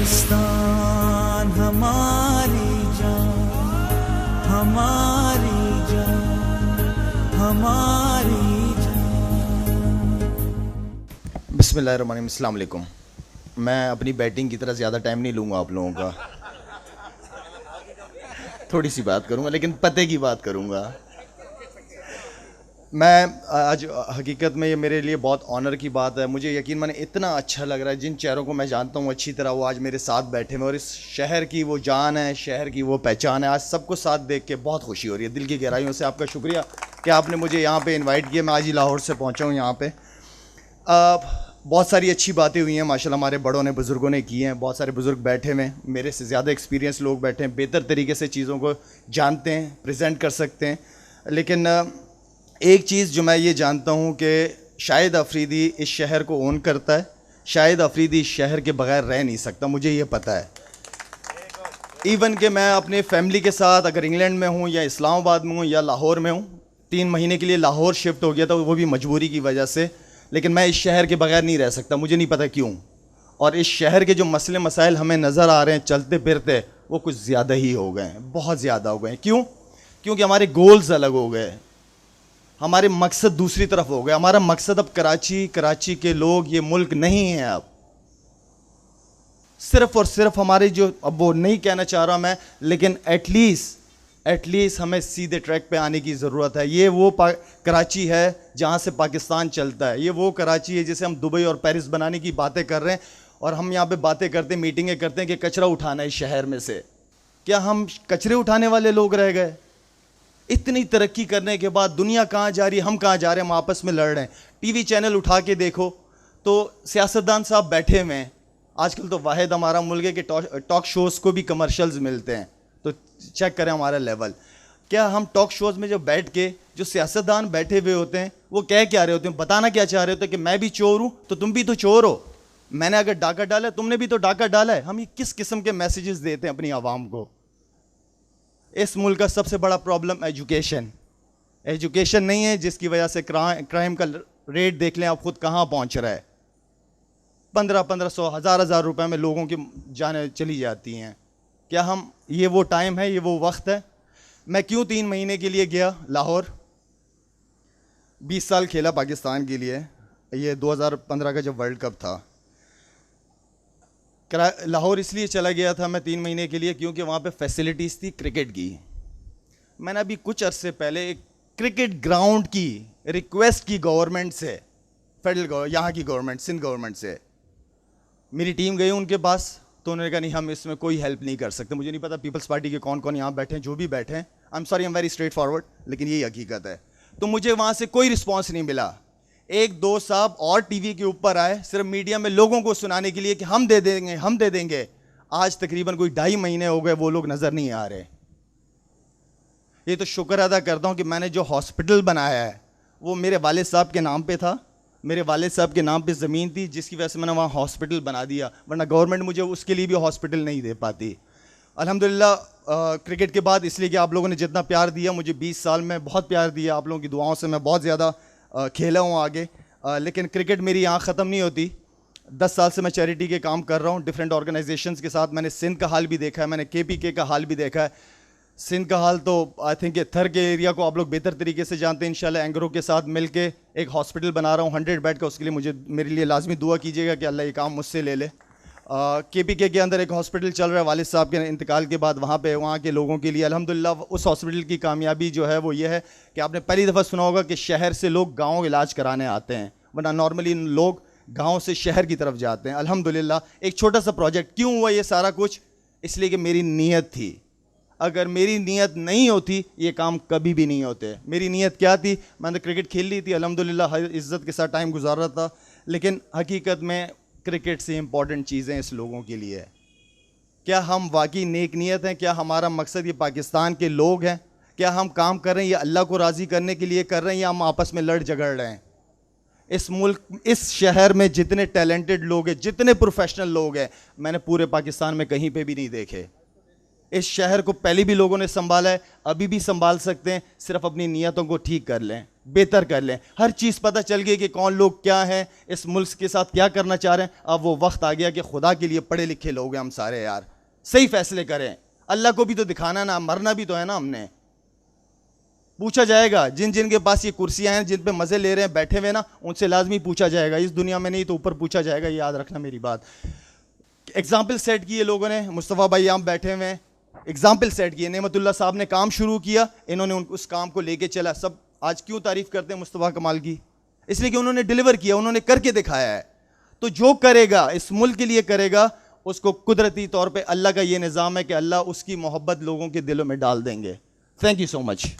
पाकिस्तान हमारी जान, हमारी जान, हमारी जान। बिस्मिल्लाहिर्रहमानिर्रहीम, अस्सलाम वालेकुम। मैं अपनी बैटिंग की तरह ज़्यादा टाइम नहीं लूँगा आप लोगों का। थोड़ी सी बात करूँगा, लेकिन पते की बात करूँगा। मैं आज हकीकत में ये मेरे लिए बहुत ऑनर की बात है। मुझे यकीन माने इतना अच्छा लग रहा है, जिन चेहरों को मैं जानता हूँ अच्छी तरह वो आज मेरे साथ बैठे हैं, और इस शहर की वो जान है, शहर की वो पहचान है। आज सबको साथ देख के बहुत खुशी हो रही है। दिल की गहराइयों से आपका शुक्रिया कि आपने मुझे यहाँ पे इनवाइट किया। मैं आज ही लाहौर से पहुँचा हूँ यहाँ पे। बहुत सारी अच्छी बातें हुई हैं माशाल्लाह, हमारे बड़ों ने, बुज़ुर्गों ने की हैं। बहुत सारे बुज़ुर्ग बैठे हुए हैं, मेरे से ज़्यादा एक्सपीरियंस लोग बैठे हैं, बेहतर तरीके से चीज़ों को जानते हैं, प्रेजेंट कर सकते हैं। लेकिन एक चीज़ जो मैं ये जानता हूँ कि शाहिद अफरीदी इस शहर को ओन करता है। शाहिद अफरीदी इस शहर के बगैर रह नहीं सकता, मुझे ये पता है। इवन कि मैं अपने फैमिली के साथ अगर इंग्लैंड में हूँ या इस्लामाबाद में हूँ या लाहौर में हूँ, 3 महीने के लिए लाहौर शिफ्ट हो गया था, वो भी मजबूरी की वजह से। लेकिन मैं इस शहर के बगैर नहीं रह सकता, मुझे नहीं पता क्यों। और इस शहर के जो मसले मसाइल हमें नज़र आ रहे हैं चलते फिरते, वो कुछ ज़्यादा ही हो गए हैं, बहुत ज़्यादा हो गए हैं। क्यों? क्योंकि हमारे गोल्स अलग हो गए, हमारे मकसद दूसरी तरफ हो गए। हमारा मकसद अब कराची के लोग, ये मुल्क नहीं है। अब सिर्फ और सिर्फ हमारे जो, अब वो नहीं कहना चाह रहा मैं, लेकिन एटलीस्ट हमें सीधे ट्रैक पे आने की ज़रूरत है। ये वो कराची है जहाँ से पाकिस्तान चलता है। ये वो कराची है जिसे हम दुबई और पेरिस बनाने की बातें कर रहे हैं, और हम यहाँ पे बातें करते हैं, मीटिंगें करते हैं कि कचरा उठाना है इस शहर में से। क्या हम कचरे उठाने वाले लोग रह गए? इतनी तरक्की करने के बाद दुनिया कहाँ जा रही है, हम कहाँ जा रहे हैं, हम आपस में लड़ रहे हैं। टीवी चैनल उठा के देखो तो सियासतदान साहब बैठे हुए हैं। आजकल तो वाहिद हमारा मुल्क है कि टॉक शोज़ को भी कमर्शियल्स मिलते हैं, तो चेक करें हमारा लेवल। क्या हम टॉक शोज़ में जो बैठ के जो सियासतदान बैठे हुए होते हैं वो कह क्या रहे होते हैं, बताना क्या चाह रहे होते हैं कि मैं भी चोर हूँ तो तुम भी तो चोर हो, मैंने अगर डाका डाला है तुमने भी तो डाका डाला है। हम ये किस किस्म के मैसेजेस देते हैं अपनी आवाम को? इस मुल्क का सबसे बड़ा प्रॉब्लम एजुकेशन नहीं है, जिसकी वजह से क्राइम का रेट देख लें आप खुद कहाँ पहुँच रहा है। 1500 हज़ार रुपए में लोगों की जानें चली जाती हैं। क्या हम, ये वो टाइम है, ये वो वक्त है? मैं क्यों 3 महीने के लिए गया लाहौर? 20 साल खेला पाकिस्तान के लिए। ये 2015 का जब वर्ल्ड कप था, लाहौर इसलिए चला गया था मैं 3 महीने के लिए क्योंकि वहाँ पे फैसिलिटीज़ थी क्रिकेट की। मैंने अभी कुछ अरसे पहले एक क्रिकेट ग्राउंड की रिक्वेस्ट की गवर्नमेंट से, फेडरल यहाँ की गवर्नमेंट, सिंध गवर्नमेंट से। मेरी टीम गई उनके पास, तो उन्होंने कहा नहीं, हम इसमें कोई हेल्प नहीं कर सकते। मुझे नहीं पता पीपल्स पार्टी के कौन कौन यहाँ बैठे हैं, जो भी बैठे हैं, I am sorry, I am very straight forward, लेकिन यही हकीकत है। तो मुझे वहाँ से कोई रिस्पॉन्स नहीं मिला। 1-2 साहब और टीवी के ऊपर आए सिर्फ मीडिया में लोगों को सुनाने के लिए कि हम दे देंगे, हम दे देंगे। आज तकरीबन कोई 2.5 महीने हो गए, वो लोग नज़र नहीं आ रहे। ये तो शुक्र अदा करता हूँ कि मैंने जो हॉस्पिटल बनाया है वो मेरे वालिद साहब के नाम पे था। मेरे वालिद साहब के नाम पे ज़मीन थी, जिसकी वजह से मैंने वहाँ हॉस्पिटल बना दिया, वरना गवर्नमेंट मुझे उसके लिए भी हॉस्पिटल नहीं दे पाती। अल्हम्दुलिल्लाह क्रिकेट के बाद, इसलिए कि आप लोगों ने जितना प्यार दिया मुझे 20 साल में, बहुत प्यार दिया आप लोगों की दुआओं से, मैं बहुत ज़्यादा खेला हूँ आगे। लेकिन क्रिकेट मेरी यहाँ ख़त्म नहीं होती। 10 साल से मैं चैरिटी के काम कर रहा हूँ डिफरेंट ऑर्गेनाइजेशंस के साथ। मैंने सिंध का हाल भी देखा है, मैंने KPK का हाल भी देखा है। सिंध का हाल तो आई थिंक थर के एरिया को आप लोग बेहतर तरीके से जानते हैं। इंशाल्लाह एंगरों के साथ मिल के एक हॉस्पिटल बना रहा हूँ 100 बेड का। उसके लिए मेरे लिए लाजमी दुआ कीजिएगा कि अल्लाह ये काम मुझसे ले ले। KPK के अंदर एक हॉस्पिटल चल रहा है वालिद साहब के इंतकाल के बाद, वहाँ के लोगों के लिए। अल्हम्दुलिल्लाह उस हॉस्पिटल की कामयाबी जो है वो ये है कि आपने पहली दफ़ा सुना होगा कि शहर से लोग गाँव इलाज कराने आते हैं, वरना नॉर्मली लोग गाँव से शहर की तरफ जाते हैं। अल्हम्दुलिल्लाह एक छोटा सा प्रोजेक्ट। क्यों हुआ ये सारा कुछ? इसलिए कि मेरी नीयत थी। अगर मेरी नीयत नहीं होती ये काम कभी भी नहीं होते। मेरी नीयत क्या थी? मैंने क्रिकेट खेल ली थी, अल्हम्दुलिल्लाह हर इज़्ज़त के साथ टाइम गुजार रहा था, लेकिन हकीकत में क्रिकेट से इम्पॉर्टेंट चीज़ें इस लोगों के लिए है। क्या हम वाकई नेक नीयत हैं? क्या हमारा मकसद ये पाकिस्तान के लोग हैं? क्या हम काम कर रहे हैं ये अल्लाह को राज़ी करने के लिए कर रहे हैं, या हम आपस में लड़ झगड़ रहे हैं? इस मुल्क, इस शहर में जितने टैलेंटेड लोग हैं, जितने प्रोफेशनल लोग हैं, मैंने पूरे पाकिस्तान में कहीं पे भी नहीं देखे। इस शहर को पहले भी लोगों ने संभाला है, अभी भी संभाल सकते हैं, सिर्फ अपनी नीयतों को ठीक कर लें। बेहतर कर लें। हर चीज़ पता चल गई कि कौन लोग क्या हैं, इस मुल्क के साथ क्या करना चाह रहे हैं। अब वो वक्त आ गया कि खुदा के लिए पढ़े लिखे लोग हैं हम सारे यार, सही फैसले करें। अल्लाह को भी तो दिखाना ना, मरना भी तो है ना। हमने पूछा जाएगा, जिन जिन के पास ये कुर्सियां हैं, जिन पे मज़े ले रहे हैं बैठे हुए ना, उनसे लाजमी पूछा जाएगा। इस दुनिया में नहीं तो ऊपर पूछा जाएगा, याद रखना मेरी बात। एग्जाम्पल सेट किए लोगों ने, मुस्तफ़ा भाई यहाँ बैठे हुए हैं, एग्जाम्पल सेट किए। नेमतुल्लाह साहब ने काम शुरू किया, इन्होंने उस काम को लेके चला। सब आज क्यों तारीफ करते हैं मुस्तफ़ा कमाल की? इसलिए कि उन्होंने डिलीवर किया, उन्होंने करके दिखाया है। तो जो करेगा इस मुल्क के लिए करेगा, उसको कुदरती तौर पे अल्लाह का ये निज़ाम है कि अल्लाह उसकी मोहब्बत लोगों के दिलों में डाल देंगे। Thank you so much.